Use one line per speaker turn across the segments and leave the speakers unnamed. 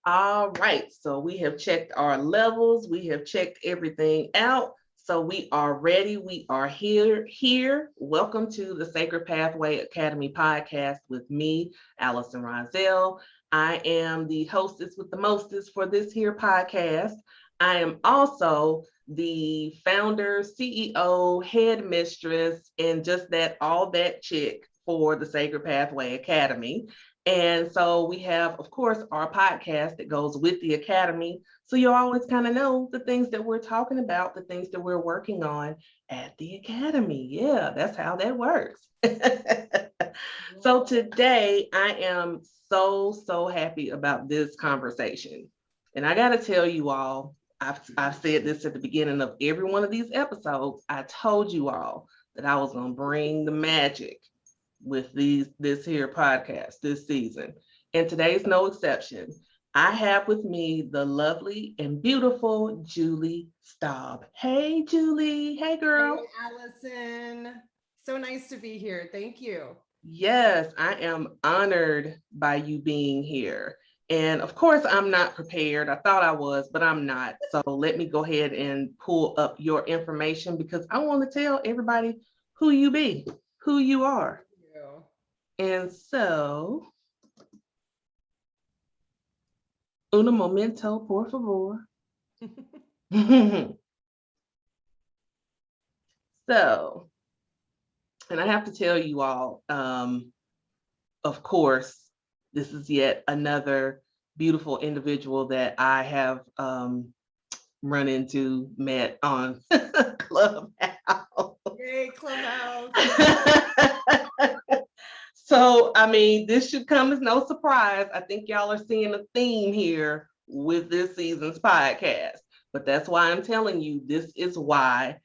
All right, so we have checked our levels, we have checked everything out. So we are ready. We are here. Welcome to the Sacred Pathway Academy podcast with me, Allison Ronzell. I am the hostess with the mostest for this here podcast. I am also the founder, CEO, head mistress, and just that all that chick for the Sacred Pathway Academy. And so we have, of course, our podcast that goes with the Academy. So you always kind of know the things that we're talking about, the things that we're working on at the Academy. Yeah, that's how that works. So today I am so happy about this conversation. And I got to tell you all, I've said this at the beginning of every one of these episodes. I told you all that I was going to bring the magic with this here podcast this season. And today's no exception. I have with me the lovely and beautiful Julie Staub. Hey, Julie. Hey, girl.
Hey, Allison. So nice to be here. Thank you.
Yes, I am honored by you being here. And of course, I'm not prepared. I thought I was, but I'm not. So let me go ahead and pull up your information because I want to tell everybody who you be, who you are.
Thank
And so, un momento, por favor.
you.
So, and I have to tell you all, of course, this is yet another beautiful individual that I have run into, met on Clubhouse.
Yay, Clubhouse.
So, I mean, this should come as no surprise. I think y'all are seeing a theme here with this season's podcast. But that's why I'm telling you, this is why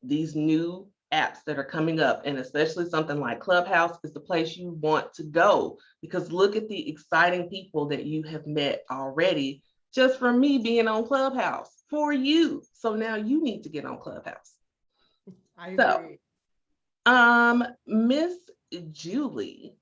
these new apps that are coming up, and especially something like Clubhouse, is the place you want to go because look at the exciting people that you have met already just from me being on Clubhouse for you. So now you need to get on Clubhouse.
I
So,
agree.
Miss Julie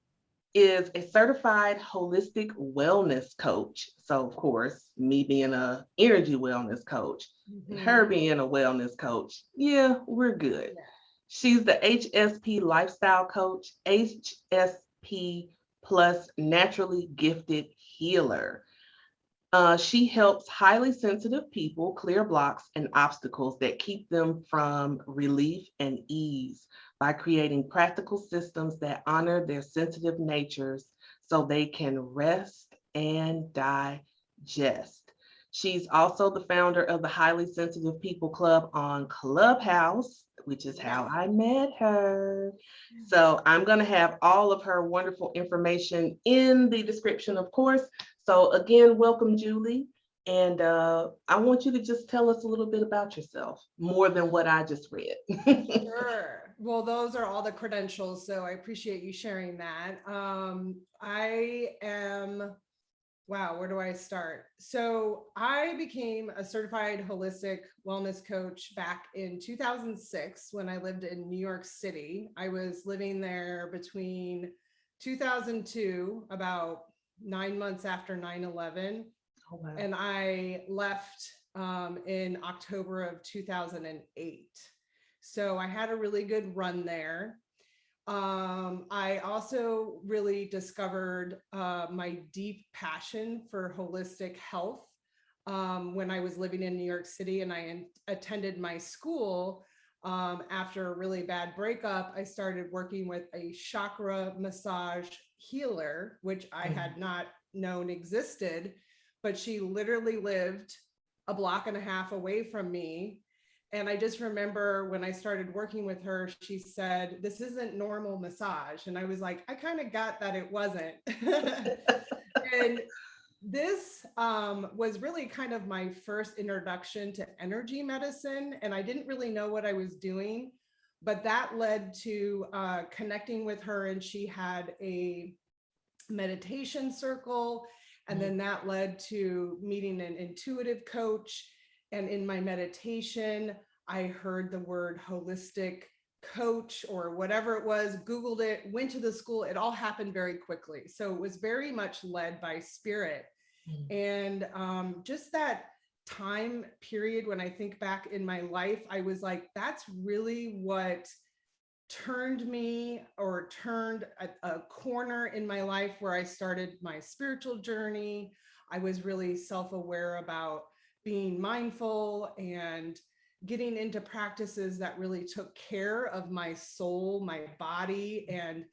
is a certified holistic wellness coach. So, of course, me being a energy wellness coach and her
Mhm.
being a wellness coach, yeah, we're good.
Yeah.
She's the HSP Lifestyle Coach, HSP plus naturally gifted healer. She helps highly sensitive people clear blocks and obstacles that keep them from relief and ease by creating practical systems that honor their sensitive natures so they can rest and digest. She's also the founder of the Highly Sensitive People Club on Clubhouse, which is
Yeah.
how I met her. So I'm going to have all of her wonderful information in the description, of course. So again, welcome, Julie. And I want you to just tell us a little bit about yourself, more than what I just read.
Sure. Well, those are all the credentials, so I appreciate you sharing that. I am, wow, where do I start? So I became a certified holistic wellness coach back in 2006 when I lived in New York City. I was living there between 2002, about 9 months after 9/11,
Oh, wow.
and I left in October of 2008. So I had a really good run there. I also really discovered my deep passion for holistic health when I was living in New York City and attended my school. After a really bad breakup, I started working with a chakra massage healer, which I
Mhm.
had not known existed, but she literally lived a block and a half away from me. And I just remember when I started working with her, she said, "This isn't normal massage." And I was like, I kind of got that it wasn't. And this was really kind of my first introduction to energy medicine. And I didn't really know what I was doing, but that led to connecting with her. And she had a meditation circle. And then that led to meeting an intuitive coach. And in my meditation, I heard the word holistic coach or whatever it was, Googled it, went to the school. It all happened very quickly. So it was very much led by spirit. And just that time period, when I think back in my life, I was like, that's really what turned me, or turned a corner in my life, where I started my spiritual journey. I was really self-aware about being mindful and getting into practices that really took care of my soul, my body. And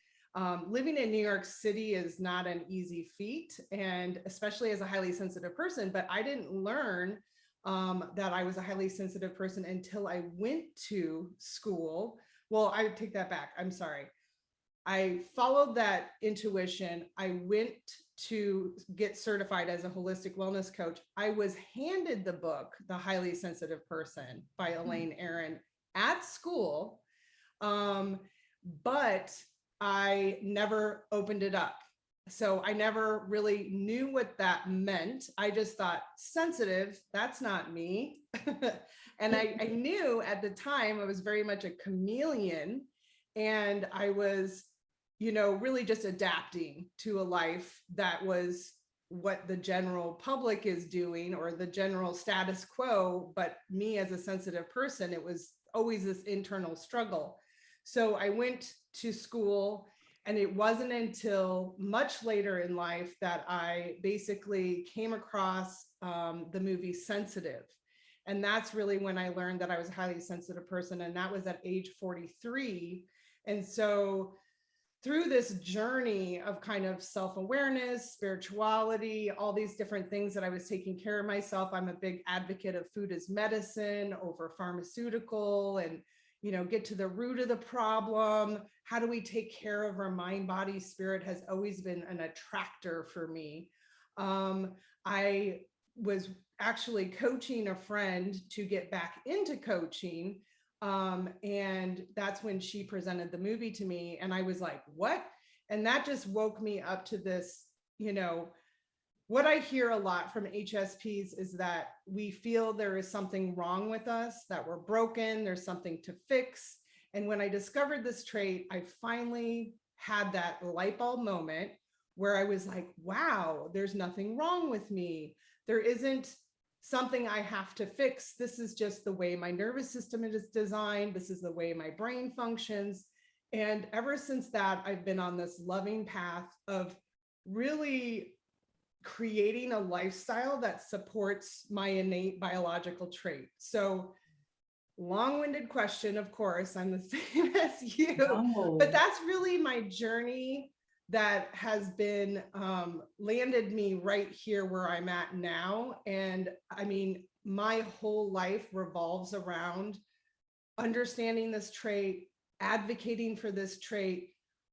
living in New York City is not an easy feat, and especially as a highly sensitive person. But I didn't learn that I was a highly sensitive person until I went to school. Well, I take that back. I'm sorry. I followed that intuition. I went to get certified as a holistic wellness coach. I was handed the book, The Highly Sensitive Person by Elaine Aron, at school, but I never opened it up. So I never really knew what that meant. I just thought, sensitive, that's not me. And I knew at the time I was very much a chameleon, and I was, really just adapting to a life that was what the general public is doing, or the general status quo. But me as a sensitive person, it was always this internal struggle. So I went to school, and it wasn't until much later in life that I basically came across the movie Sensitive. And that's really when I learned that I was a highly sensitive person. And that was at age 43. And so through this journey of kind of self-awareness, spirituality, all these different things that I was taking care of myself. I'm a big advocate of food as medicine over pharmaceutical, and, get to the root of the problem. How do we take care of our mind, body, spirit has always been an attractor for me. I was actually coaching a friend to get back into coaching. And that's when she presented the movie to me, and I was like, what? And that just woke me up to this. What I hear a lot from HSPs is that we feel there is something wrong with us, that we're broken, there's something to fix. And when I discovered this trait, I finally had that light bulb moment where I was like, wow, there's nothing wrong with me. There isn't something I have to fix. This is just the way my nervous system is designed. This is the way my brain functions. And ever since that, I've been on this loving path of really creating a lifestyle that supports my innate biological trait. So, long-winded question, of course, I'm the same as you, but that's really my journey that has been landed me right here where I'm at now. And I mean, my whole life revolves around understanding this trait, advocating for this trait.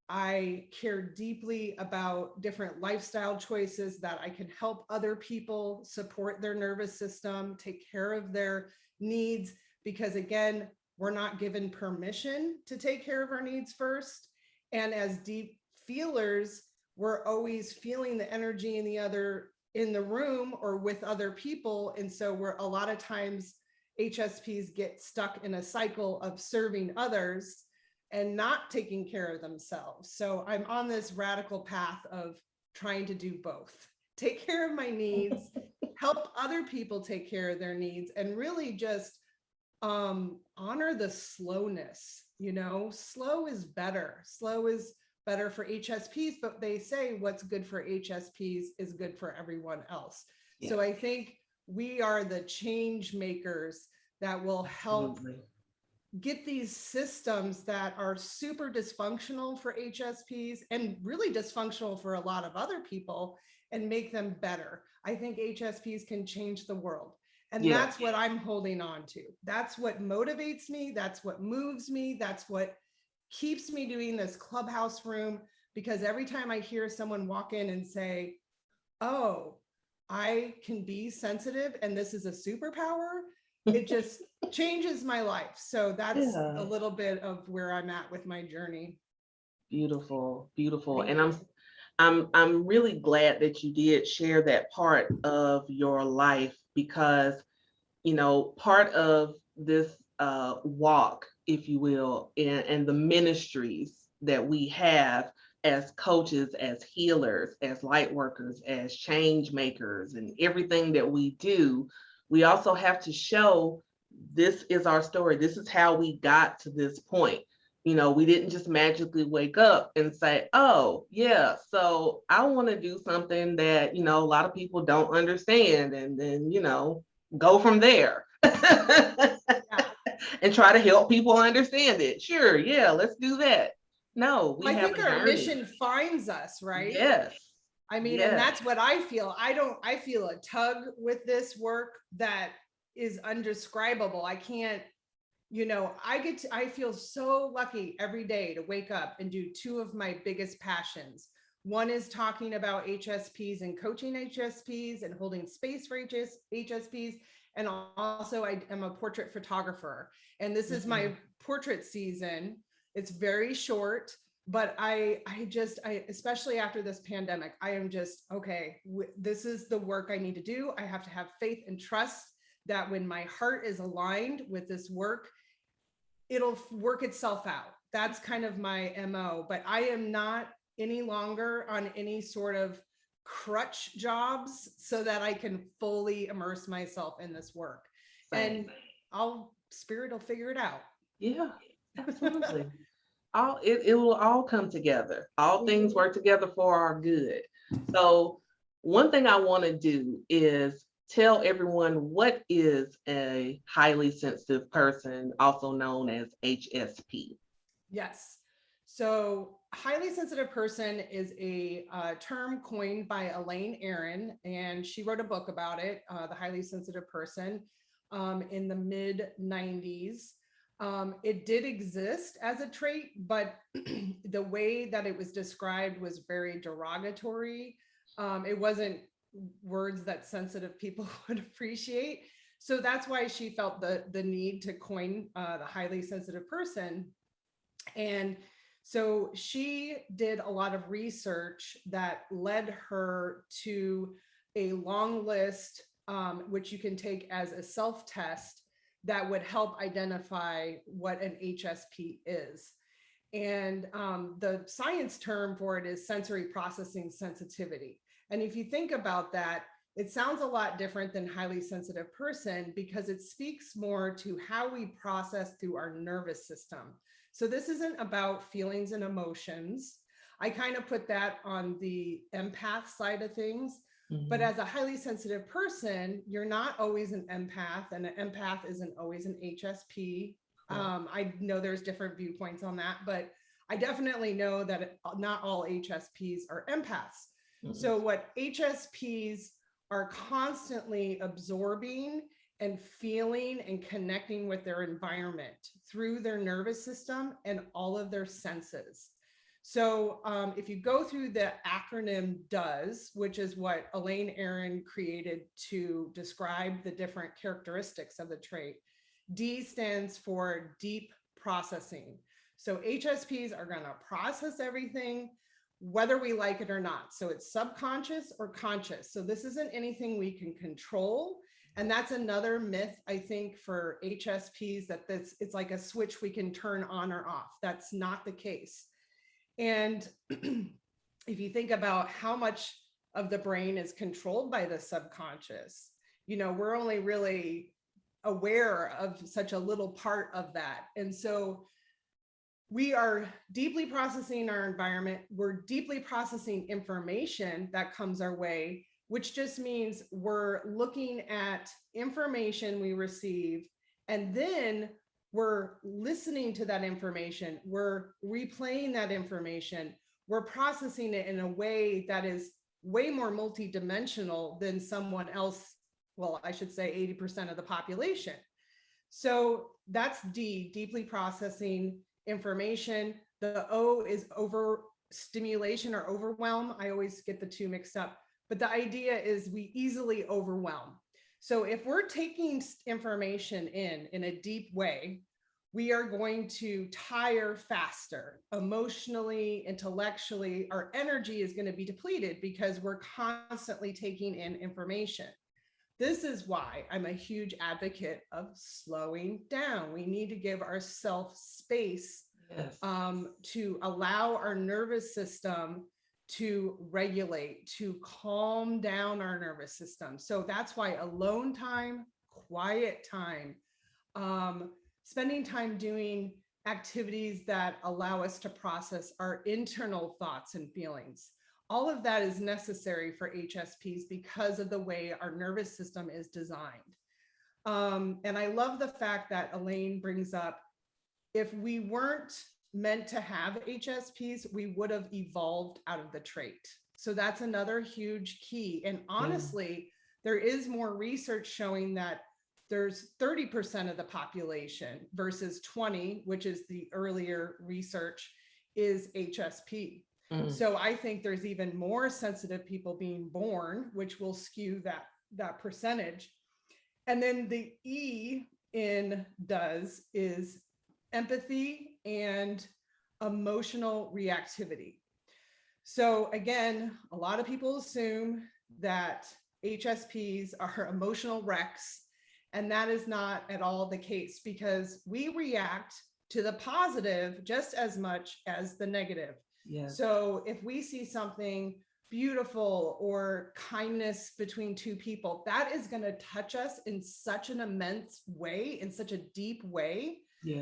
I care deeply about different lifestyle choices that I can help other people support their nervous system, take care of their needs, because again, we're not given permission to take care of our needs first. And as deep feelers, we're always feeling the energy in the room or with other people. And so we're a lot of times HSPs get stuck in a cycle of serving others and not taking care of themselves. So I'm on this radical path of trying to do both, take care of my needs, help other people take care of their needs, and really just honor the slowness. Slow is better. Slow is better for HSPs, but they say what's good for HSPs is good for everyone else. Yeah. So I think we are the change makers that will help get these systems that are super dysfunctional for HSPs and really dysfunctional for a lot of other people and make them better. I think HSPs can change the world. And that's what I'm holding on to. That's what motivates me. That's what moves me. That's what keeps me doing this Clubhouse room, because every time I hear someone walk in and say, oh, I can be sensitive and this is a superpower, it just changes my life. So that's a little bit of where I'm at with my journey.
Beautiful, beautiful. And I'm really glad that you did share that part of your life, because part of this walk, if you will, and the ministries that we have as coaches, as healers, as light workers, as change makers, and everything that we do, we also have to show this is our story. This is how we got to this point. We didn't just magically wake up and say, oh, yeah, so I want to do something that, a lot of people don't understand, and then, go from there.
Yeah.
And try to help people understand it. Sure, yeah, let's do that. No, we
I
have
think
a
our
journey.
mission finds us, right?
Yes.
I mean, and
Yes.
that's what I feel. I feel a tug with this work that is undescribable. I can't, I feel so lucky every day to wake up and do two of my biggest passions. One is talking about HSPs and coaching HSPs and holding space for HSPs. And also I am a portrait photographer, and this is my portrait season. It's very short, but I especially after this pandemic, I am just, okay, this is the work I need to do. I have to have faith and trust that when my heart is aligned with this work, it'll work itself out. That's kind of my MO, but I am not any longer on any sort of crutch jobs so that I can fully immerse myself in this work.
Same.
And spirit will figure it out.
Yeah, absolutely. It will all come together. All things work together for our good. So one thing I want to do is tell everyone, what is a highly sensitive person, also known as HSP?
Yes. So highly sensitive person is a term coined by Elaine Aron, and she wrote a book about it, The Highly Sensitive Person, in the mid 90s. It did exist as a trait, but the way that it was described was very derogatory. It wasn't words that sensitive people would appreciate. So that's why she felt the need to coin the highly sensitive person. And so she did a lot of research that led her to a long list, which you can take as a self-test that would help identify what an HSP is. And the science term for it is sensory processing sensitivity. And if you think about that, it sounds a lot different than highly sensitive person because it speaks more to how we process through our nervous system. So this isn't about feelings and emotions. I kind of put that on the empath side of things. But as a highly sensitive person, you're not always an empath, and an empath isn't always an HSP. I know there's different viewpoints on that, but I definitely know that not all HSPs are empaths. So what HSPs are constantly absorbing and feeling and connecting with their environment through their nervous system and all of their senses. So if you go through the acronym DOES, which is what Elaine Aron created to describe the different characteristics of the trait, D stands for deep processing. So HSPs are going to process everything, whether we like it or not. So it's subconscious or conscious. So this isn't anything we can control. And that's another myth, I think, for HSPs, that it's like a switch we can turn on or off. That's not the case. And if you think about how much of the brain is controlled by the subconscious, we're only really aware of such a little part of that. And so we are deeply processing our environment. We're deeply processing information that comes our way, which just means we're looking at information we receive, and then we're listening to that information. We're replaying that information. We're processing it in a way that is way more multidimensional than someone else. Well, I should say 80% of the population. So that's D, deeply processing information. The O is overstimulation or overwhelm. I always get the two mixed up, but the idea is we easily overwhelm. So if we're taking information in a deep way, we are going to tire faster. Emotionally, intellectually, our energy is going to be depleted because we're constantly taking in information. This is why I'm a huge advocate of slowing down. We need to give ourselves space
Yes.
To allow our nervous system to regulate, to calm down our nervous system. So that's why alone time, quiet time, spending time doing activities that allow us to process our internal thoughts and feelings. All of that is necessary for HSPs because of the way our nervous system is designed. And I love the fact that Elaine brings up, if we weren't meant to have HSPs, we would have evolved out of the trait. So that's another huge key. And honestly, there is more research showing that there's 30% of the population versus 20, which is the earlier research, is HSP. So I think there's even more sensitive people being born, which will skew that percentage. And then the E in does is empathy and emotional reactivity. So again, a lot of people assume that HSPs are emotional wrecks, and that is not at all the case, because we react to the positive just as much as the negative.
Yes.
So if we see something beautiful or kindness between two people, that is going to touch us in such an immense way, in such a deep way,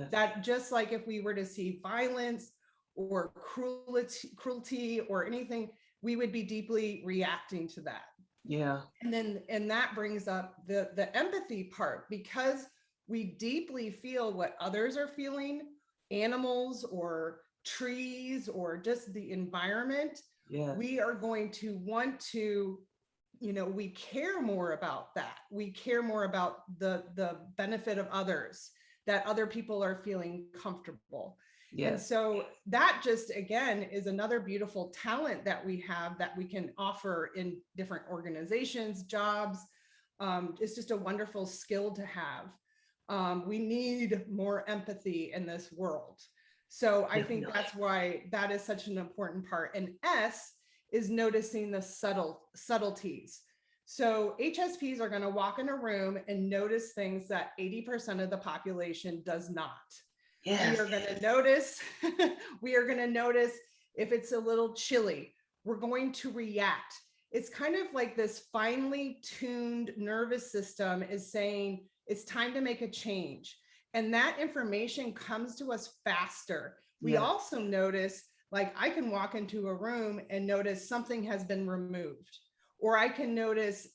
that just like if we were to see violence or cruelty or anything, we would be deeply reacting to that.
Yeah.
And that brings up the empathy part, because we deeply feel what others are feeling, animals or trees or just the environment. We are going to want to, we care more about that. We care more about the benefit of others, that other people are feeling comfortable. And so that just, again, is another beautiful talent that we have that we can offer in different organizations, jobs. It's just a wonderful skill to have. We need more empathy in this world. So I think that's why that is such an important part. And S is noticing the subtleties. So HSPs are going to walk in a room and notice things that 80% of the population does not. We are going to notice, if it's a little chilly, we're going to react. It's kind of like this finely tuned nervous system is saying it's time to make a change. And that information comes to us faster. We also notice, like, I can walk into a room and notice something has been removed, or I can notice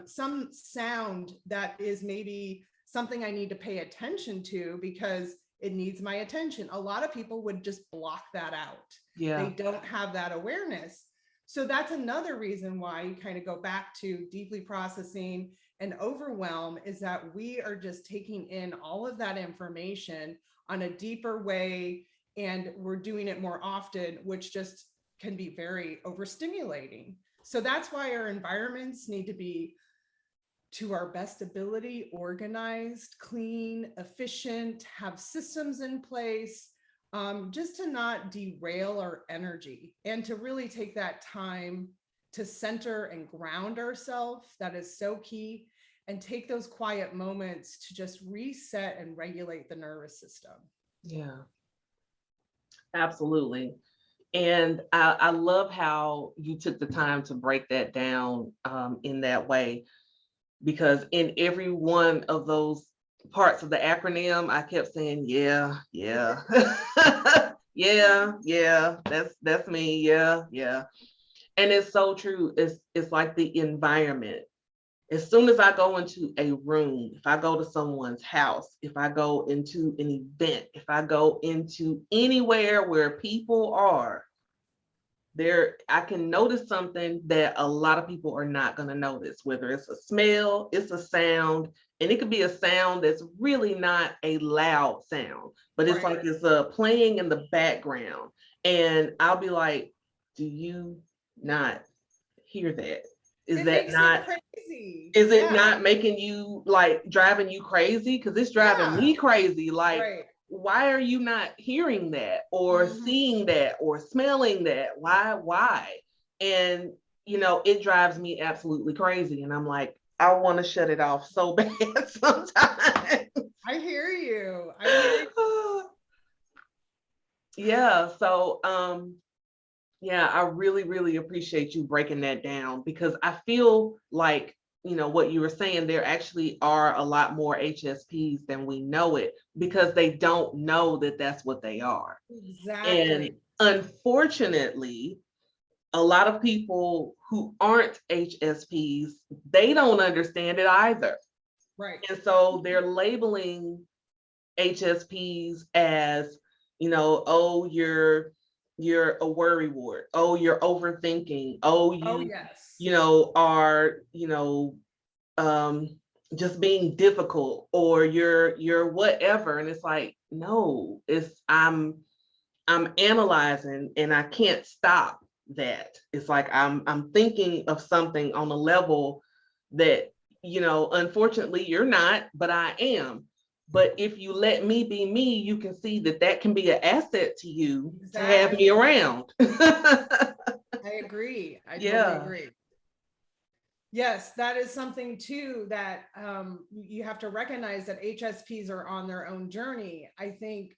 some sound that is maybe something I need to pay attention to because it needs my attention. A lot of people would just block that out. They don't have that awareness. So that's another reason why you kind of go back to deeply processing and overwhelm, is that we are just taking in all of that information on a deeper way, and we're doing it more often, which just can be very overstimulating. So that's why our environments need to be, to our best ability, organized, clean, efficient, have systems in place, just to not derail our energy, and to really take that time to center and ground ourselves. That is so key. And take those quiet moments to just reset and regulate the nervous system.
Yeah, absolutely. And I love how you took the time to break that down in that way, because in every one of those parts of the acronym, I kept saying, yeah, that's me. Yeah. And it's so true. It's like the environment. As soon as I go into a room, if I go to someone's house, if I go into an event, if I go into anywhere where people are, there, I can notice something that a lot of people are not going to notice, whether it's a smell, it's a sound, and it could be a sound that's really not a loud sound, but it's like it's playing in the background. And I'll be like, do you not hear that? Is that not crazy? Is it not making you, like, driving you crazy? Because it's driving me crazy. Like, why are you not hearing that or seeing that or smelling that? Why? And, it drives me absolutely crazy. And I'm like, I want to shut it off so bad sometimes.
I hear you.
Yeah. So, yeah, I really, really appreciate you breaking that down because I feel like, what you were saying, there actually are a lot more HSPs than we know it because they don't know that that's what they are. And
Exactly.
unfortunately, a lot of people who aren't HSPs, they don't understand it either.
Right.
And so they're labeling HSPs as, oh, you're a worry wart. Oh, you're overthinking. Oh,
Oh,
you,
yes.
are, um, just being difficult, or you're whatever. And it's like, no, I'm analyzing and I can't stop that. It's like I'm thinking of something on a level that, unfortunately you're not, but I am. But if you let me be me, you can see that that can be an asset to you to have me
Exactly.
around.
I agree. I totally
Yeah,
agree. Yes, that is something too that you have to recognize that HSPs are on their own journey. I think,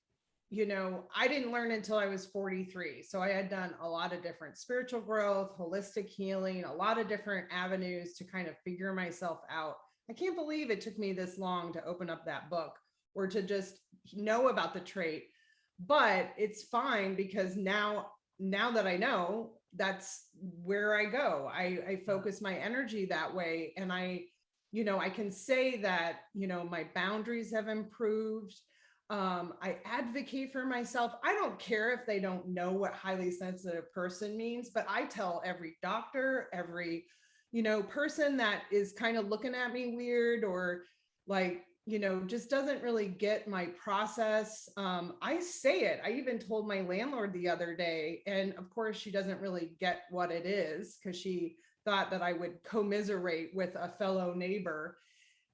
I didn't learn until I was 43. So I had done a lot of different spiritual growth, holistic healing, a lot of different avenues to kind of figure myself out. I can't believe it took me this long to open up that book or to just know about the trait. But it's fine because now that I know, that's where I go. I focus my energy that way. And I can say that, my boundaries have improved. I advocate for myself. I don't care if they don't know what highly sensitive person means, but I tell every doctor, every, person that is kind of looking at me weird or like, just doesn't really get my process. I say it. I even told my landlord the other day, and of course, she doesn't really get what it is because she thought that I would commiserate with a fellow neighbor.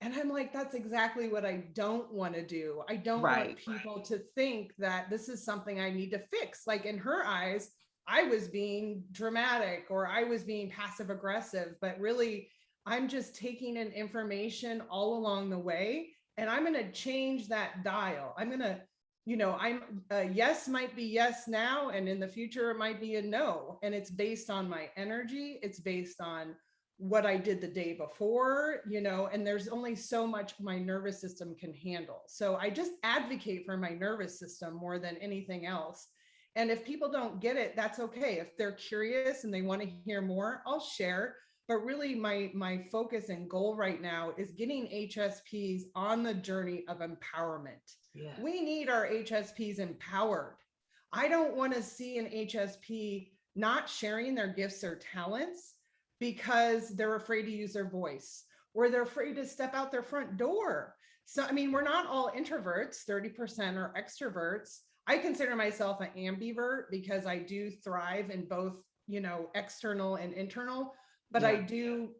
And I'm like, that's exactly what I don't want to do. I don't want
right.
people to think that this is something I need to fix. Like in her eyes, I was being dramatic or I was being passive aggressive, but really, I'm just taking in information all along the way and I'm going to change that dial. I'm going to, I'm a yes might be yes now, and in the future, it might be a no. And it's based on my energy, it's based on what I did the day before, and there's only so much my nervous system can handle. So I just advocate for my nervous system more than anything else. And if people don't get it, that's okay. If they're curious and they want to hear more, I'll share. But really my focus and goal right now is getting HSPs on the journey of empowerment.
Yeah.
We need our HSPs empowered. I don't want to see an HSP not sharing their gifts or talents because they're afraid to use their voice or they're afraid to step out their front door. So, I mean, we're not all introverts, 30% are extroverts. I consider myself an ambivert because I do thrive in both, external and internal, but I
Yeah.
do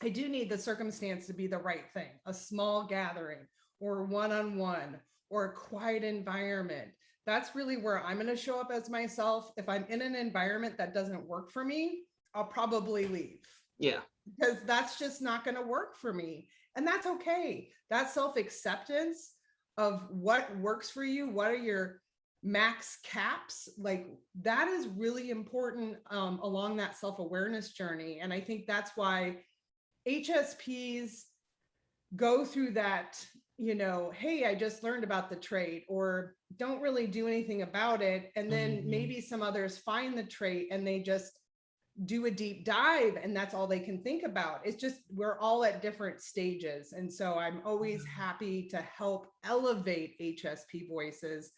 I do need the circumstance to be the right thing, a small gathering or one-on-one or a quiet environment. That's really where I'm going to show up as myself. If I'm in an environment that doesn't work for me, I'll probably leave
Yeah.
because that's just not going to work for me. And that's okay. That self acceptance of what works for you, what are your max caps, like that is really important along that self awareness journey. And I think that's why HSPs go through that, hey, I just learned about the trait, or don't really do anything about it. And then
Mhm.
maybe some others find the trait and they just do a deep dive and that's all they can think about. It's just we're all at different stages. And so I'm always happy to help elevate HSP voices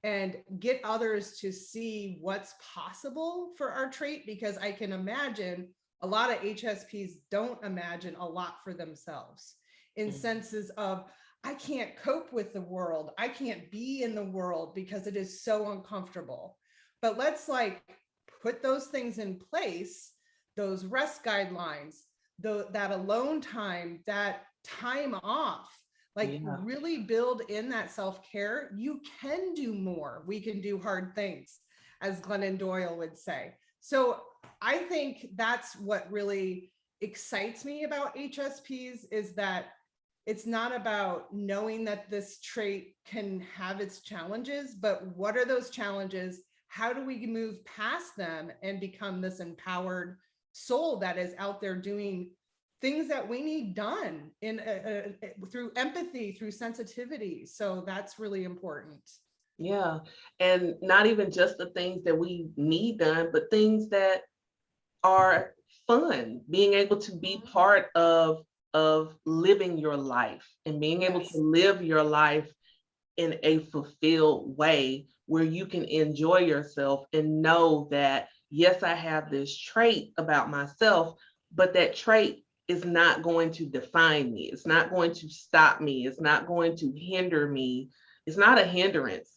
and get others to see what's possible for our trait, because I can imagine a lot of HSPs don't imagine a lot for themselves in
Mhm.
senses of I can't cope with the world. I can't be in the world because it is so uncomfortable. But let's like put those things in place, those rest guidelines, that alone time, that time off, like
Yeah.
really build in that self-care. You can do more. We can do hard things, as Glennon Doyle would say. So I think that's what really excites me about HSPs is that it's not about knowing that this trait can have its challenges, but what are those challenges? How do we move past them and become this empowered soul that is out there doing things that we need done in through empathy, through sensitivity? So that's really important.
Yeah. And not even just the things that we need done, but things that are fun, being able to be part of living your life and being able to
Yes.
live your life in a fulfilled way where you can enjoy yourself and know that, yes, I have this trait about myself, but that trait is not going to define me. It's not going to stop me. It's not going to hinder me. It's not a hindrance.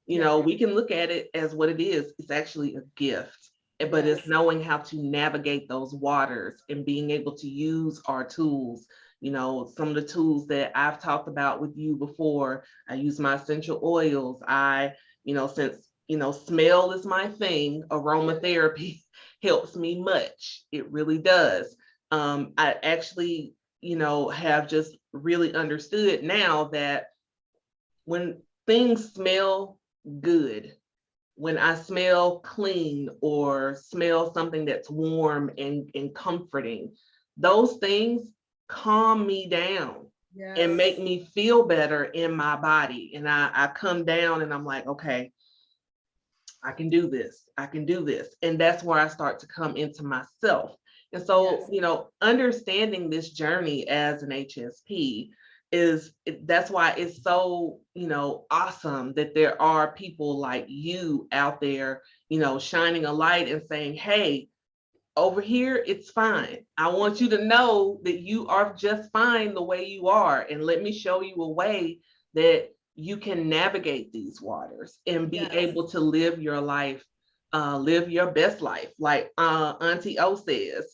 You
Yeah.
know, we can look at it as what it is. It's actually a gift, but it's
Yes.
knowing how to navigate those waters and being able to use our tools. You know, some of the tools that I've talked about with you before, I use my essential oils. Since, smell is my thing, aromatherapy helps me much. It really does. I actually, have just really understood now that when things smell good, when I smell clean or smell something that's warm and comforting, those things calm me down and
Yes.
make me feel better in my body. And I come down and I'm like, okay, I can do this. I can do this. And that's where I start to come into myself. And so,
Yes.
understanding this journey as an HSP that's why it's so, awesome that there are people like you out there, shining a light and saying, hey, over here, it's fine. I want you to know that you are just fine the way you are. And let me show you a way that you can navigate these waters and be
Yes.
able to live your life, live your best life, like Auntie O says.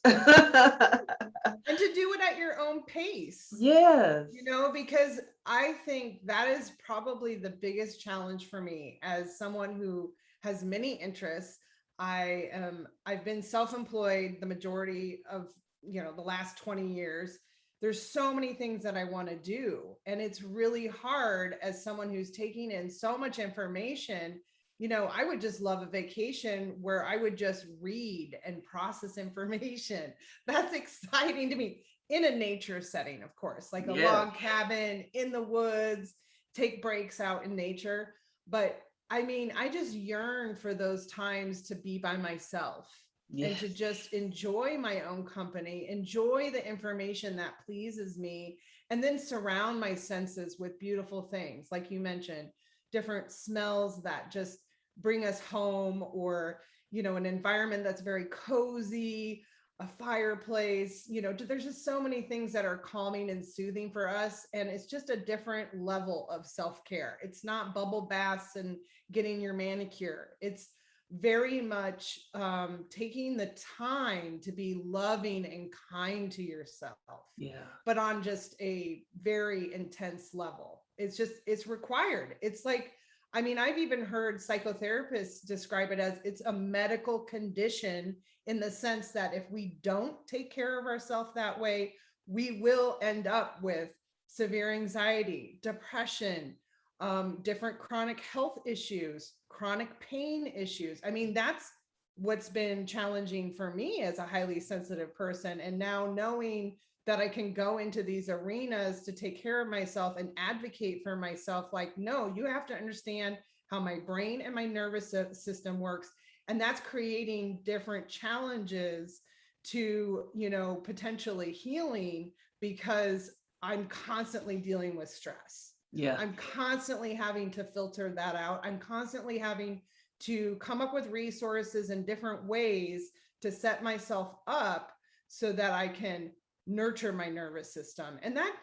And to do it at your own pace.
Yes.
Because I think that is probably the biggest challenge for me as someone who has many interests. I've been self-employed the majority of, the last 20 years. There's so many things that I want to do. And it's really hard as someone who's taking in so much information. I would just love a vacation where I would just read and process information. That's exciting to me, in a nature setting, of course, like a
Yes.
log cabin in the woods, take breaks out in nature. But I mean, I just yearn for those times to be by myself and to
Yes.
just enjoy my own company, enjoy the information that pleases me, and then surround my senses with beautiful things. Like you mentioned, different smells that just bring us home, or, an environment that's very cozy, a fireplace. There's just so many things that are calming and soothing for us. And it's just a different level of self-care. It's not bubble baths and getting your manicure. It's very much taking the time to be loving and kind to yourself,
Yeah.
but on just a very intense level. It's required. It's like, I mean, I've even heard psychotherapists describe it as it's a medical condition, in the sense that if we don't take care of ourselves that way, we will end up with severe anxiety, depression, different chronic health issues, chronic pain issues. I mean, that's what's been challenging for me as a highly sensitive person. And now knowing that I can go into these arenas to take care of myself and advocate for myself, like, no, you have to understand how my brain and my nervous system works. And that's creating different challenges to, potentially healing, because I'm constantly dealing with stress.
Yeah.
I'm constantly having to filter that out. I'm constantly having to come up with resources and different ways to set myself up so that I can nurture my nervous system. And that,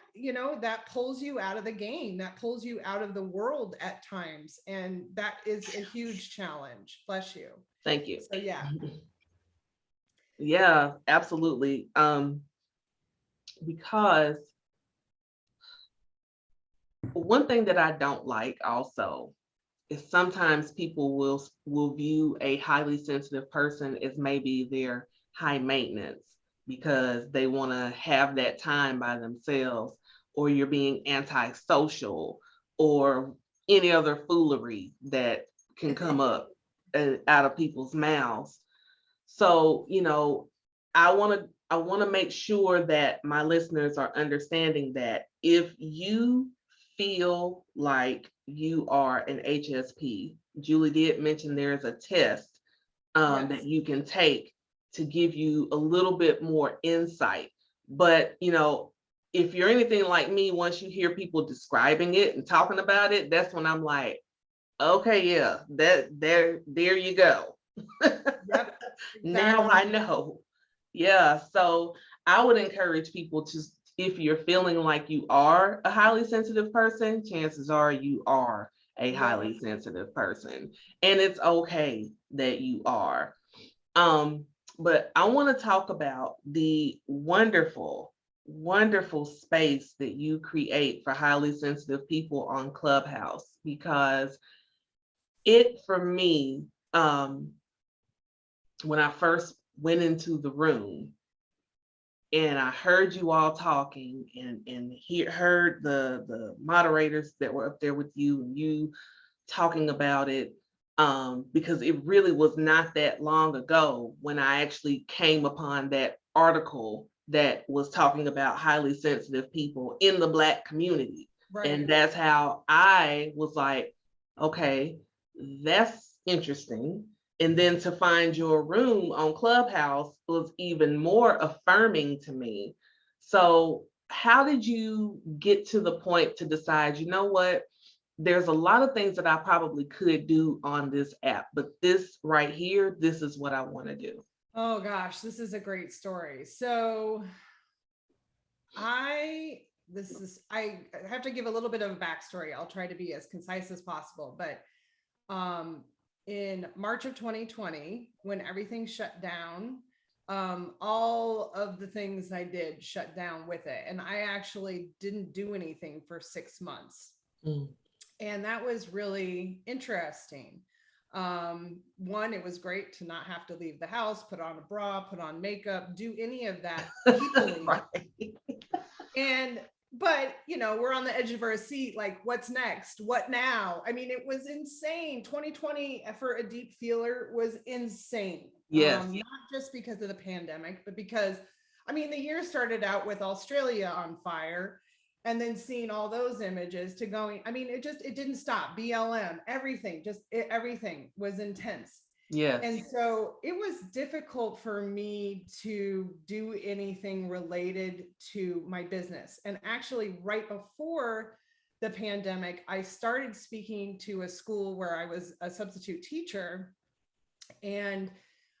that pulls you out of the game, that pulls you out of the world at times. And that is a huge challenge. Bless you.
Thank you.
So yeah.
Yeah, absolutely. Because one thing that I don't like also is sometimes people will view a highly sensitive person as maybe they're high maintenance because they want to have that time by themselves. or you're being antisocial, or any other foolery that can come up out of people's mouths. So, I want to make sure that my listeners are understanding that if you feel like you are an HSP, Julie did mention there's a test that
Yes.
you can take to give you a little bit more insight. But, if you're anything like me, once you hear people describing it and talking about it, that's when I'm like, okay, yeah, there you go.
Yep.
Now I
Exactly.
know. Yeah. So I would encourage people to, if you're feeling like you are a highly sensitive person, chances are you are a
Yep.
highly sensitive person. And it's okay that you are. Um, but I want to talk about the wonderful, wonderful space that you create for highly sensitive people on Clubhouse, because it, for me, when I first went into the room and I heard you all talking, and heard the moderators that were up there with you, and you talking about it, because it really was not that long ago when I actually came upon that article that was talking about highly sensitive people in the Black community. And
Right.
that's how I was like, okay, that's interesting. And then to find your room on Clubhouse was even more affirming to me. So, how did you get to the point to decide, you know what? There's a lot of things that I probably could do on this app, but this right here, this is what I want to do.
Oh gosh, this is a great story. So I I have to give a little bit of a backstory. I'll try to be as concise as possible. But in March of 2020, when everything shut down, all of the things I did shut down with it. And I actually didn't do anything for 6 months.
Mm.
And that was really interesting. One, it was great to not have to leave the house, put on a bra, put on makeup, do any of that peoply.
Right.
And but we're on the edge of our seat, like, what's next? What now? I mean, it was insane. 2020 for a deep feeler was insane.
Yes.
Not just because of the pandemic, but because the year started out with Australia on fire, and then seeing all those images to going, it didn't stop. BLM, everything, everything was intense.
Yes.
And so it was difficult for me to do anything related to my business. And actually, right before the pandemic, I started speaking to a school where I was a substitute teacher. And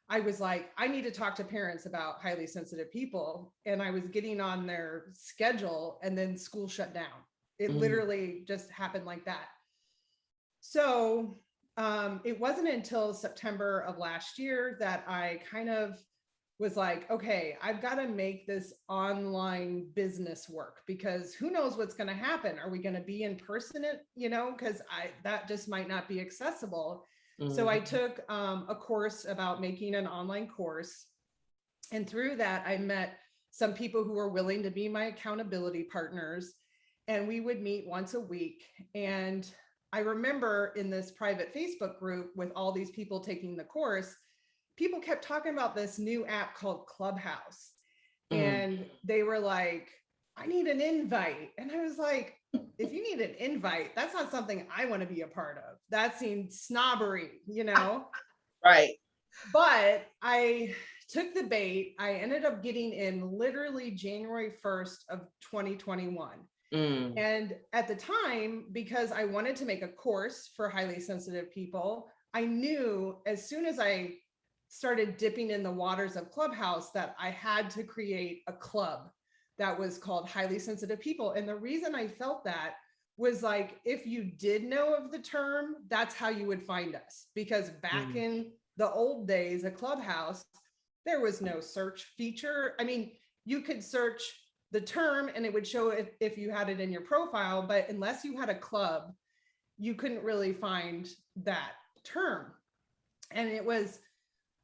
I was like, I need to talk to parents about highly sensitive people. And I was getting on their schedule, and then school shut down. It
Mm.
literally just happened like that. So it wasn't until September of last year that I kind of was like, okay, I've got to make this online business work, because who knows what's going to happen? Are we going to be in person? Because that just might not be accessible. So I
Mm.
took a course about making an online course. And through that, I met some people who were willing to be my accountability partners. And we would meet once a week. And I remember in this private Facebook group with all these people taking the course, people kept talking about this new app called Clubhouse.
Mm.
And they were like, I need an invite. And I was like, if you need an invite, that's not something I want to be a part of. That seemed snobbery.
Right.
But I took the bait. I ended up getting in literally January 1st of 2021.
Mm.
And at the time, because I wanted to make a course for highly sensitive people, I knew as soon as I started dipping in the waters of Clubhouse that I had to create a club that was called Highly Sensitive People. And the reason I felt that was, like, if you did know of the term, that's how you would find us. Because back
Mm.
in the old days of Clubhouse, there was no search feature. You could search the term and it would show if you had it in your profile, but unless you had a club, you couldn't really find that term. And it was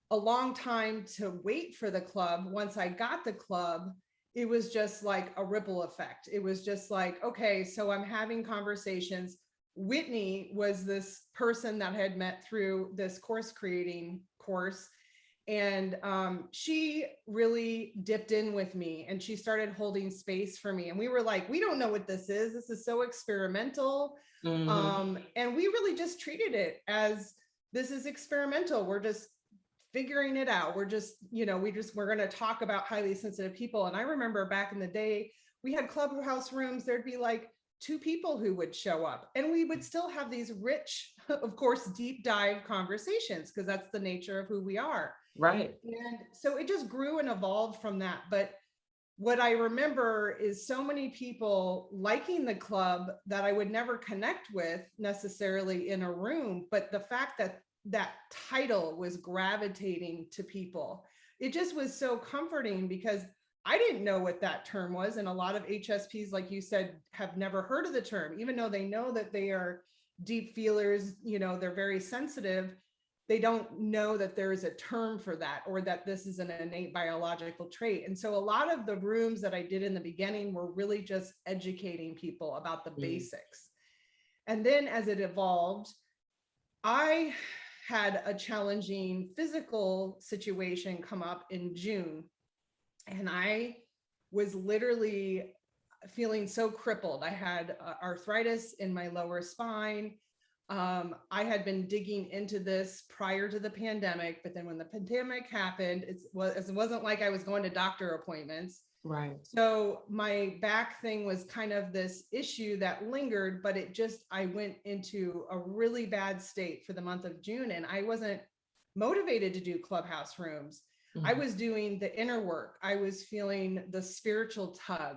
a long time to wait for the club. Once I got the club, it was just like a ripple effect. It was just like, okay, so I'm having conversations. Whitney was this person that I had met through this course creating course. And she really dipped in with me and she started holding space for me. And we were like, we don't know what this is. This is so experimental. And we really just treated it as this is experimental. We're just figuring it out. We're just, we're going to talk about highly sensitive people. And I remember back in the day, we had Clubhouse rooms. There'd be like 2 people who would show up and we would still have these rich, of course, deep dive conversations because that's the nature of who we are.
Right.
And so it just grew and evolved from that. But what I remember is so many people liking the club that I would never connect with necessarily in a room. But the fact that that title was gravitating to people, it just was so comforting because I didn't know what that term was. And a lot of HSPs, like you said, have never heard of the term, even though they know that they are deep feelers, they're very sensitive. They don't know that there is a term for that or that this is an innate biological trait. And so a lot of the rooms that I did in the beginning were really just educating people about the basics. And then as it evolved, I had a challenging physical situation come up in June. And I was literally feeling so crippled. I had arthritis in my lower spine. I had been digging into this prior to the pandemic, but then when the pandemic happened, it wasn't like I was going to doctor appointments.
Right.
So my back thing was kind of this issue that lingered, but I went into a really bad state for the month of June and I wasn't motivated to do Clubhouse rooms. I was doing the inner work. I was feeling the spiritual tug.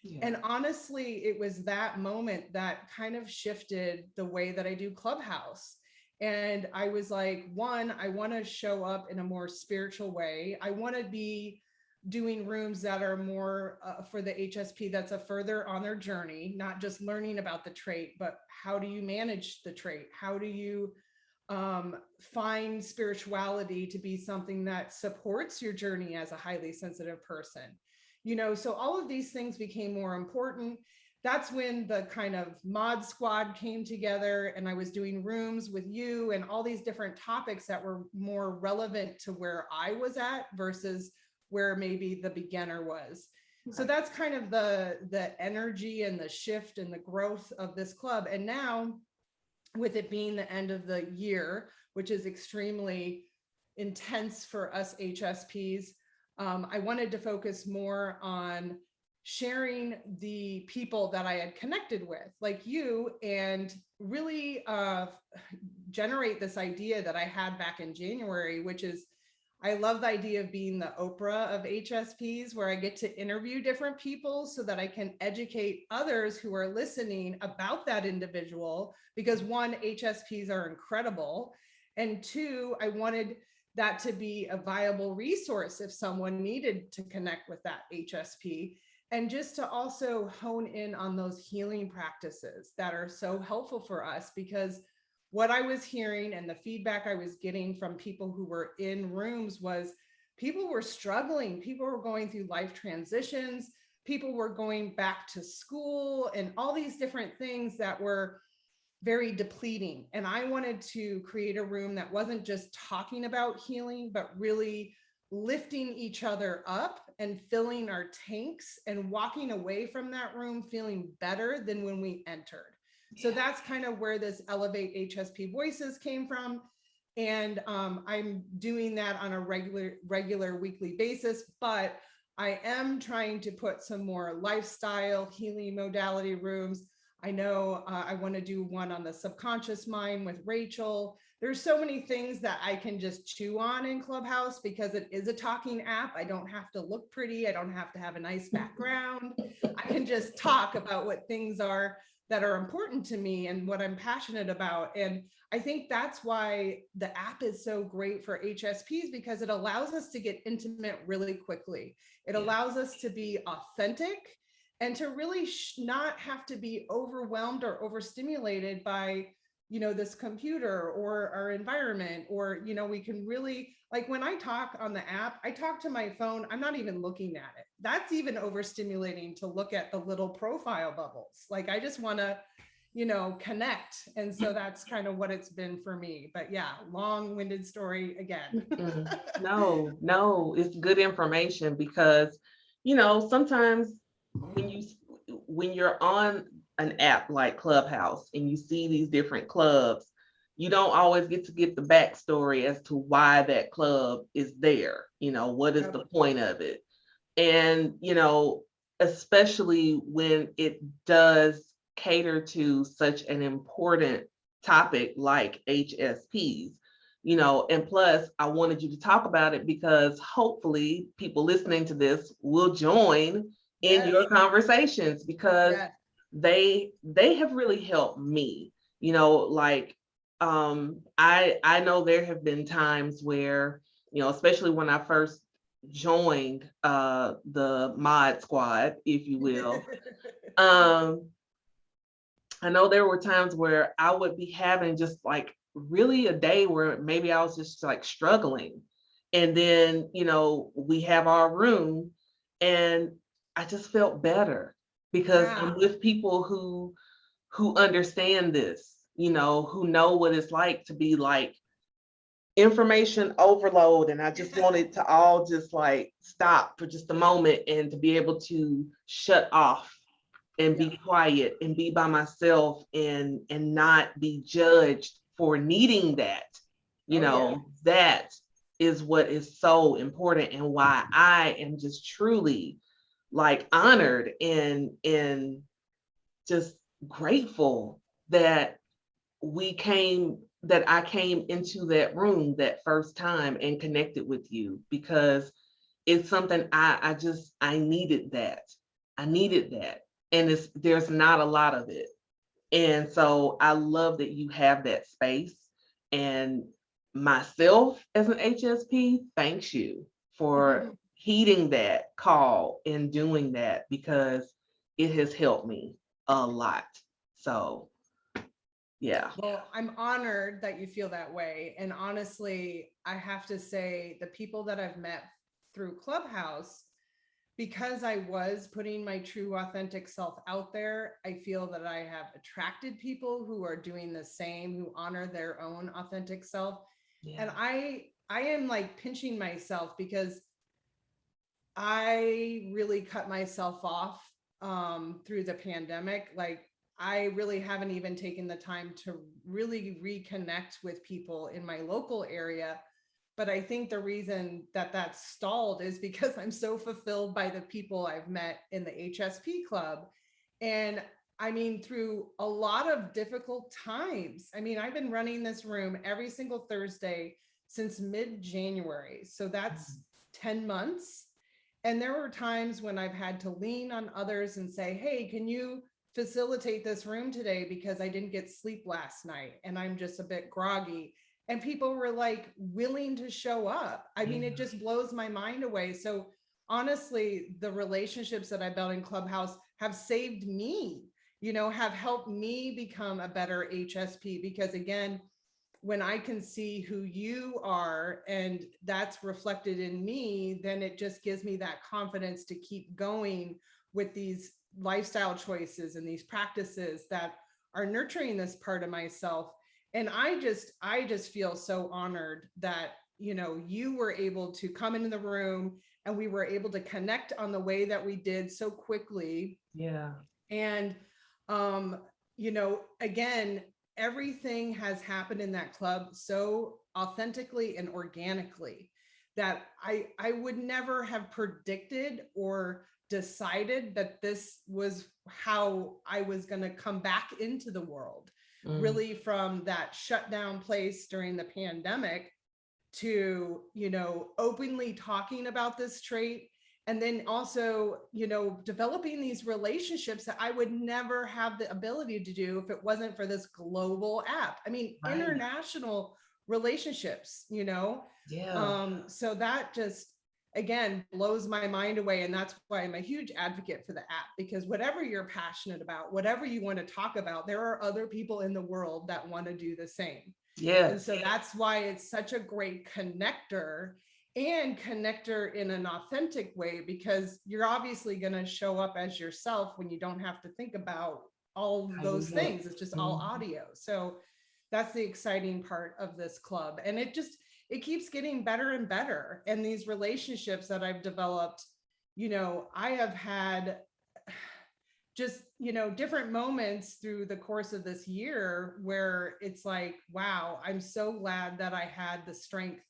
Yeah. And honestly, it was that moment that kind of shifted the way that I do Clubhouse. And I was like, one, I want to show up in a more spiritual way. I want to be doing rooms that are more for the HSP that's a further on their journey, not just learning about the trait, but how do you manage the trait? How do you find spirituality to be something that supports your journey as a highly sensitive person? So all of these things became more important. That's when the kind of mod squad came together and I was doing rooms with you and all these different topics that were more relevant to where I was at versus where maybe the beginner was. Right. So that's kind of the energy and the shift and the growth of this club. And now with it being the end of the year, which is extremely intense for us HSPs, I wanted to focus more on sharing the people that I had connected with, like you, and really generate this idea that I had back in January, which is, I love the idea of being the Oprah of HSPs, where I get to interview different people so that I can educate others who are listening about that individual, because one, HSPs are incredible. And two, I wanted that to be a viable resource if someone needed to connect with that HSP, and just to also hone in on those healing practices that are so helpful for us. Because what I was hearing and the feedback I was getting from people who were in rooms was people were struggling, people were going through life transitions, people were going back to school and all these different things that were very depleting. And I wanted to create a room that wasn't just talking about healing, but really lifting each other up and filling our tanks and walking away from that room feeling better than when we entered. So that's kind of where this Elevate HSP Voices came from. And I'm doing that on a regular weekly basis, but I am trying to put some more lifestyle healing modality rooms. I know I want to do one on the subconscious mind with Rachel. There's so many things that I can just chew on in Clubhouse because it is a talking app. I don't have to look pretty. I don't have to have a nice background. I can just talk about what things are that are important to me and what I'm passionate about. And I think that's why the app is so great for HSPs, because it allows us to get intimate really quickly. It allows us to be authentic and to really not have to be overwhelmed or overstimulated by this computer or our environment, or, we can really, like when I talk on the app, I talk to my phone, I'm not even looking at it. That's even overstimulating to look at the little profile bubbles. Like I just want to, connect. And so that's kind of what it's been for me. But yeah, long-winded story again.
No, it's good information because, sometimes when you're on an app like Clubhouse and you see these different clubs, you don't always get to get the backstory as to why that club is there. What is the point of it? And, especially when it does cater to such an important topic like HSPs, and plus I wanted you to talk about it because hopefully people listening to this will join in your conversations because they have really helped me, like I know there have been times where, especially when I first joined the mod squad, if you will. I know there were times where I would be having just like really a day where maybe I was just like struggling. And then, we have our room and I just felt better because I'm with people who understand this, who know what it's like to be like information overload. And I just wanted to all just like stop for just a moment and to be able to shut off and be quiet and be by myself and not be judged for needing that. That is what is so important and why I am just truly like honored and just grateful that I came into that room that first time and connected with you because it's something I needed that. I needed that. And there's not a lot of it. And so I love that you have that space. And myself as an HSP, thanks you for heeding that call and doing that because it has helped me a lot. So yeah.
Well, I'm honored that you feel that way. And honestly, I have to say the people that I've met through Clubhouse, because I was putting my true authentic self out there, I feel that I have attracted people who are doing the same, who honor their own authentic self. Yeah. And I am like pinching myself because I really cut myself off through the pandemic. Like I really haven't even taken the time to really reconnect with people in my local area. But I think the reason that that's stalled is because I'm so fulfilled by the people I've met in the HSP club. And I mean, through a lot of difficult times. I mean, I've been running this room every single Thursday since mid-January. So that's 10 months. And there were times when I've had to lean on others and say, hey, can you facilitate this room today because I didn't get sleep last night and I'm just a bit groggy. And people were like willing to show up. I mean, it just blows my mind away. So honestly, the relationships that I built in Clubhouse have saved me, have helped me become a better HSP because again, when I can see who you are and that's reflected in me, then it just gives me that confidence to keep going with these lifestyle choices and these practices that are nurturing this part of myself. And I just feel so honored that, you were able to come into the room and we were able to connect on the way that we did so quickly.
Yeah.
And, again, everything has happened in that club so authentically and organically that I would never have predicted or decided that this was how I was going to come back into the world. Really from that shutdown place during the pandemic to, openly talking about this trait. And then also, developing these relationships that I would never have the ability to do if it wasn't for this global app. I mean, international relationships,
Yeah.
So that just, again, blows my mind away. And that's why I'm a huge advocate for the app, because whatever you're passionate about, whatever you want to talk about, there are other people in the world that want to do the same. And
Yes.
so that's why it's such a great connector, and connector in an authentic way, because you're obviously going to show up as yourself when you don't have to think about all of those things. It's just all audio. So that's the exciting part of this club. And it keeps getting better and better. And these relationships that I've developed, I have had just, different moments through the course of this year where it's like, wow, I'm so glad that I had the strength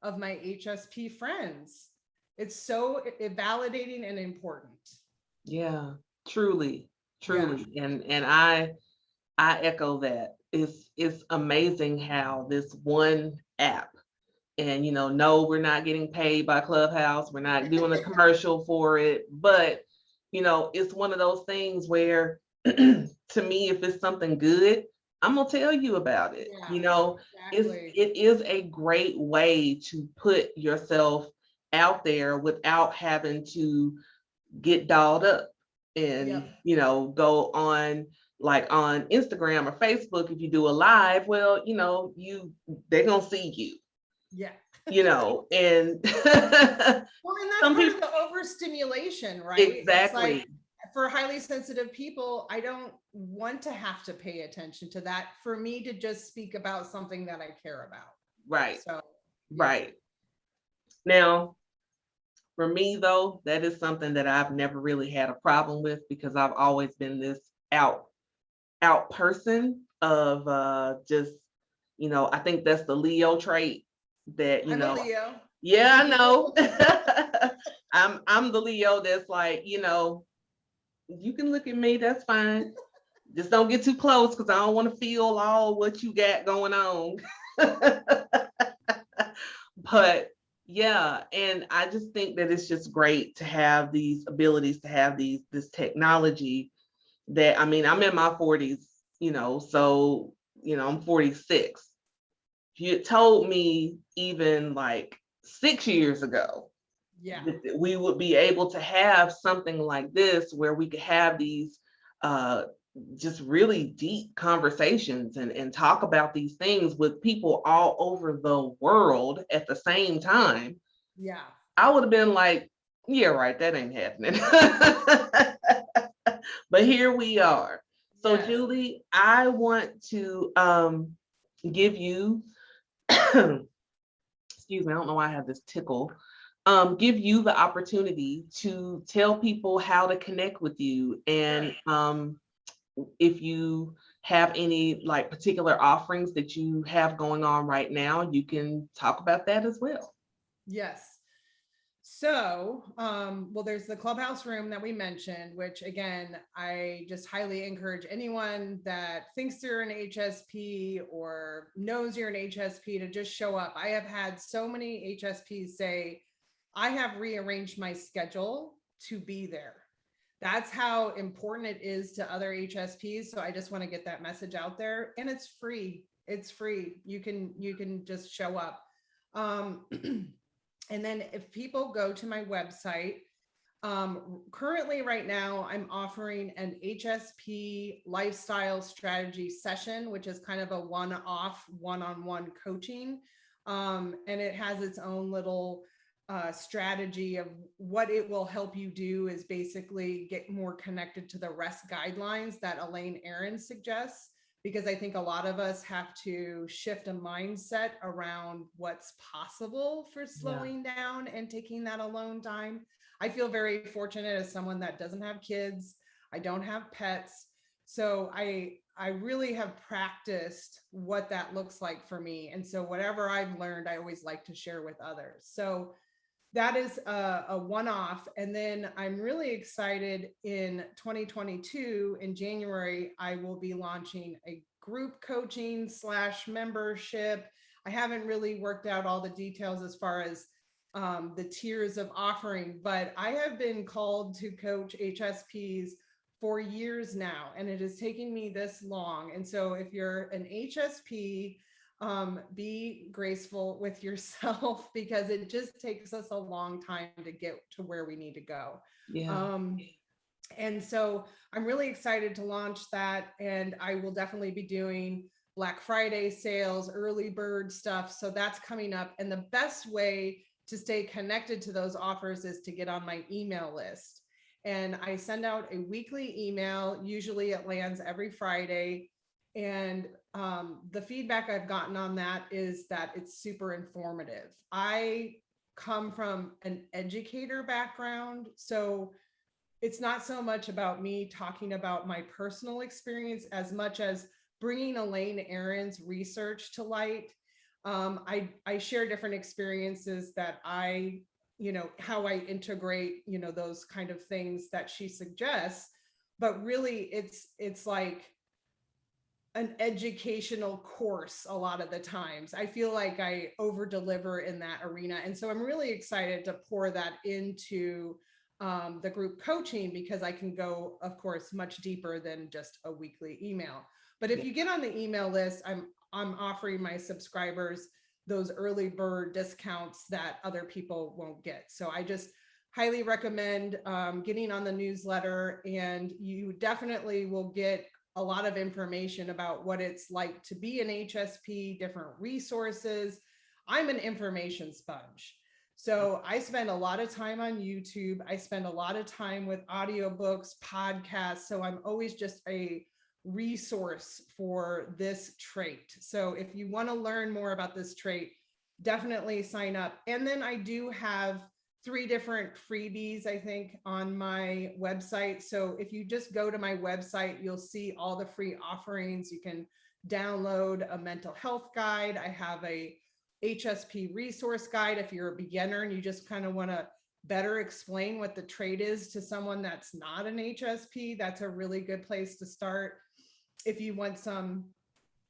of my HSP friends. It's so validating and important.
Yeah, truly,
Yeah.
truly. And I echo that. It's amazing how this one app, and no, we're not getting paid by Clubhouse. We're not doing a commercial for it, but it's one of those things where to me, if it's something good, I'm gonna tell you about it.
Yeah, exactly.
It is a great way to put yourself out there without having to get dolled up and
Yep.
go on, like on Instagram or Facebook. If you do a live, well, they're gonna see you,
Yeah.
and
Well, and that's
some
part of
people.
the overstimulation, right? It's like,
Exactly.
for highly sensitive people, I don't want to have to pay attention to that, for me to just speak about something that I care about.
Right.
So, yeah.
Right. Now, for me though, that is something that I've never really had a problem with, because I've always been this out person of just, I think that's the Leo trait that,
I'm a Leo.
yeah, I know. I'm the Leo that's like, you can look at me, that's fine. Just don't get too close, because I don't want to feel all what you got going on. But yeah, and I just think that it's just great to have these abilities, to have this technology that, I mean, I'm in my 40s, so I'm 46. If you had told me even like 6 years ago
Yeah.
that we would be able to have something like this, where we could have these uh just really deep conversations and talk about these things with people all over the world at the same time,
Yeah.
I would have been like, yeah, right, that ain't happening. But here we are. So,
Yes.
Julie, I want to give you, excuse me, I don't know why I have this tickle. Give you the opportunity to tell people how to connect with you, and if you have any like particular offerings that you have going on right now, you can talk about that as well.
Yes. So, well, there's the Clubhouse room that we mentioned, which again, I just highly encourage anyone that thinks they're an HSP or knows you're an HSP to just show up. I have had so many HSPs say, I have rearranged my schedule to be there. That's how important it is to other HSPs. So I just want to get that message out there, and it's free. It's free. You can just show up. Um, And then if people go to my website, currently right now, I'm offering an HSP lifestyle strategy session, which is kind of a one-off, one-on-one coaching. And it has its own little strategy of what it will help you do is basically get more connected to the rest guidelines that Elaine Aron suggests, because I think a lot of us have to shift a mindset around what's possible for
Yeah.
slowing down and taking that alone time. I feel very fortunate as someone that doesn't have kids. I don't have pets. So I really have practiced what that looks like for me. And so whatever I've learned, I always like to share with others. So that is a one-off. And then I'm really excited, in 2022, in January, I will be launching a group coaching / membership. I haven't really worked out all the details as far as the tiers of offering, but I have been called to coach HSPs for years now, and it has taken me this long. And so if you're an HSP, be graceful with yourself because it just takes us a long time to get to where we need to go.
Yeah.
And so I'm really excited to launch that. And I will definitely be doing Black Friday sales, early bird stuff. So that's coming up. And the best way to stay connected to those offers is to get on my email list. And I send out a weekly email. Usually it lands every Friday. And the feedback I've gotten on that is that it's super informative. I come from an educator background. So it's not so much about me talking about my personal experience as much as bringing Elaine Aron's research to light. I share different experiences that how I integrate, those kind of things that she suggests, but really it's like an educational course a lot of the times. I feel like I over deliver in that arena. And so I'm really excited to pour that into the group coaching because I can go, of course, much deeper than just a weekly email. But if you get on the email list, I'm offering my subscribers those early bird discounts that other people won't get. So I just highly recommend getting on the newsletter, and you definitely will get a lot of information about what it's like to be an HSP, different resources. I'm an information sponge. So I spend a lot of time on YouTube. I spend a lot of time with audiobooks, podcasts. So I'm always just a resource for this trait. So if you want to learn more about this trait, definitely sign up. And then I do have 3 different freebies, I think, on my website. So if you just go to my website, you'll see all the free offerings. You can download a mental health guide. I have a HSP resource guide if you're a beginner and you just kind of want to better explain what the trait is to someone that's not an HSP. That's a really good place to start. If you want some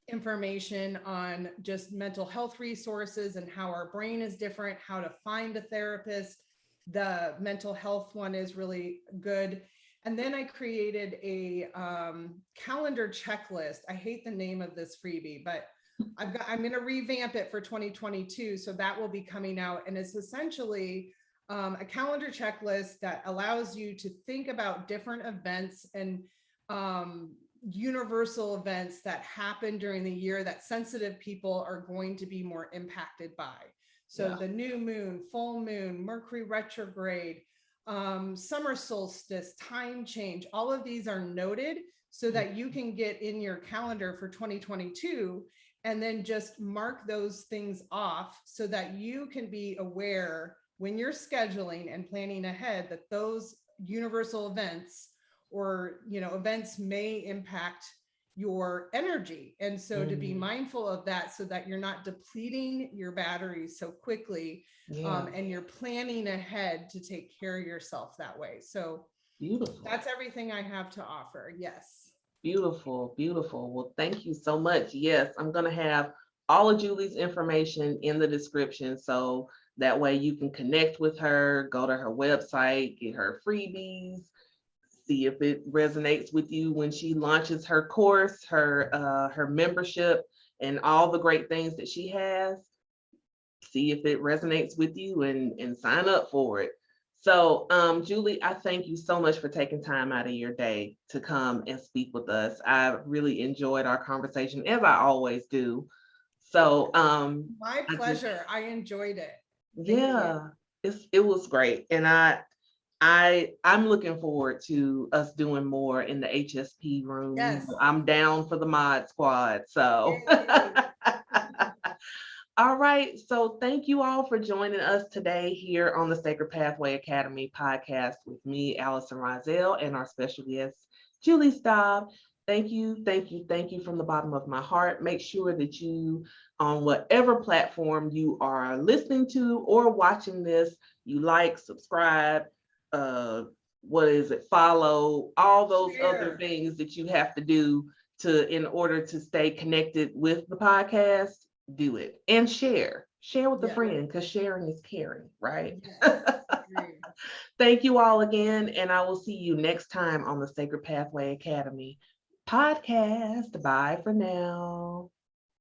information on just mental health resources and how our brain is different, how to find a therapist, the mental health one is really good. And then I created a calendar checklist. I hate the name of this freebie, but I'm going to revamp it for 2022. So that will be coming out. And it's essentially a calendar checklist that allows you to think about different events and universal events that happen during the year that sensitive people are going to be more impacted by. So the new moon, full moon, Mercury retrograde, summer solstice, time change, all of these are noted so that you can get in your calendar for 2022 and then just mark those things off so that you can be aware when you're scheduling and planning ahead that those universal events or events may impact your energy. And so to be mindful of that so that you're not depleting your batteries so quickly, and you're planning ahead to take care of yourself that way. So
Beautiful.
That's everything I have to offer. Yes.
Beautiful, beautiful. Well, thank you so much. Yes, I'm going to have all of Julie's information in the description so that way you can connect with her, go to her website, get her freebies, see if it resonates with you when she launches her course, her membership, and all the great things that she has. See if it resonates with you and sign up for it. So, Julie, I thank you so much for taking time out of your day to come and speak with us. I really enjoyed our conversation, as I always do. So,
My pleasure. I enjoyed it.
Yeah, it was great, and I'm looking forward to us doing more in the HSP room.
Yes.
I'm down for the mod squad. So. All right. So thank you all for joining us today here on the Sacred Pathway Academy podcast with me, Allison Rozelle, and our special guest, Julie Staub. Thank you, thank you, thank you from the bottom of my heart. Make sure that you, on whatever platform you are listening to or watching this, you like, subscribe, follow, all those other things that you have to do in order to stay connected with the podcast. Do it and share with a friend, because sharing is caring, right? Thank you all again, and I will see you next time on the Sacred Pathway Academy podcast. Bye for now.